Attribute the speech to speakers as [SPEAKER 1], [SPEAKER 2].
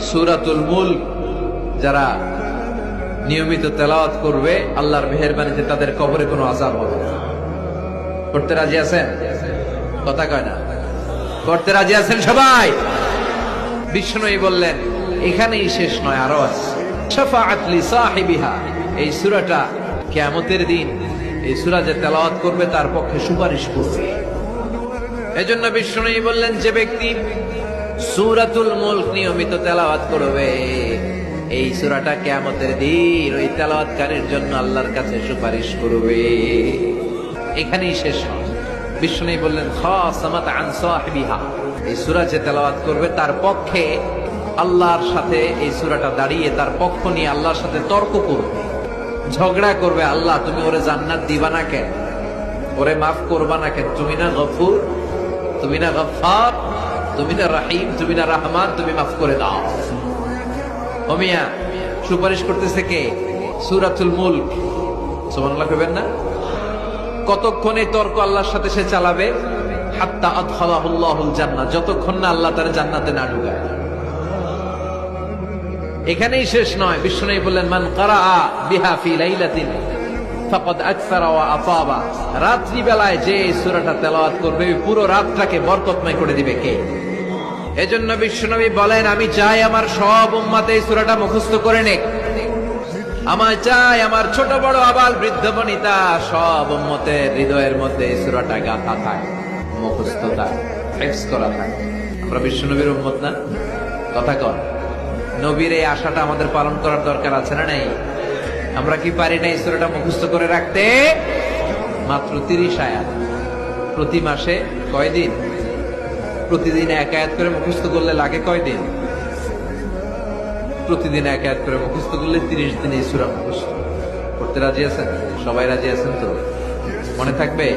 [SPEAKER 1] সূরাতুল মুলক যারা নিয়মিত তেলাওয়াত করবে আল্লাহর মেহেরবানিতে তাদের কবরে কোনো আযাব হবে না। করতে রাজি আছেন? কথা কয় না। করতে রাজি আছেন সবাই? বিষ্ণুই বললেন এখানেই শেষ নয়, আরো আছে। শাফাআত লি সাহিবিহা, এই সূরাটা কিয়ামতের দিন এই সূরা যে তেলাওয়াত করবে তার পক্ষে সুপারিশ করবে। এজন্য বিষ্ণুই বললেন যে ব্যক্তি সূরাতুল মুলক নিয়মিত তেলাওয়াত করবে এই সূরাটা কিয়ামতের দিন ওই তেলাওয়াতকারীর জন্য আল্লাহর কাছে সুপারিশ করবে। এখানেই শেষ নয়, বিষ্ণুই বললেন খাসামাত আন সাহিবিহা, এই সূরা যে তেলাওয়াত করবে তার পক্ষে আল্লাহর সাথে এই সূরাটা দাঁড়িয়ে তার পক্ষ নিয়ে আল্লাহর সাথে তর্ক করবে, ঝগড়া করবে। আল্লাহ তুমি ওরে জান্নাত দিবা না কেন, ওরে মাফ করবা না কেন? তুমি না গফুর, তুমি না গফফার, তুমি না রাহিম, তুমি না রহমান, তুমি মাফ করে দাও। ও মিয়া, সুপারিশ করতেছে কে? সূরাতুল মুলক। সুবহানাল্লাহ কইবেন না? কতক্ষণ এই তর্ক আল্লাহর সাথে সে চালাবে? হাত্তা আদখালাহুল্লাহুল জান্নাহ, যতক্ষণ না আল্লাহ তার জান্নাতে না ঢুকায়। এখানেই শেষ নয়, বিষ্ণু বললেন মান কারাআ বিহা ফি লাইলাতিন ফাকাদ আকসারা ওয়া আতাবা, রাত্রি বেলায় যে এই সূরাটা তেলাওয়াত করবে পুরো রাতটাকে বরকতময় করে দিবে কে? এজন্য বিশ্বনবী বলেন আমি চাই আমার সব উম্মত এই সূরাটা মুখস্থ করে নেক। আমার চাই আমার ছোট বড় আবাল বৃদ্ধ বনিতা সব উম্মতের হৃদয়ের মধ্যে এই সূরাটা গাঁথা থাকে, মুখস্থ থাকে, হিফজ করা থাকে। আমরা বিশ্বনবীর উম্মত না? কথা কন। নবীর এই আশাটা আমাদের পালন করার দরকার আছে না নাই? আমরা কি পারি না এই সূরাটা মুখস্থ করে রাখতে? মাত্র 30 আয়াত, প্রতি মাসে কয়দিন? প্রতিদিন এক আয়াত করে মুখস্থ করলে লাগে কয়দিন? প্রতিদিন এক আয়াত করে মুখস্থ করলে 30 দিন এই সূরা মুখস্থ করতে রাজি আছেন? সবাই রাজি আছেন তো? মনে থাকবে?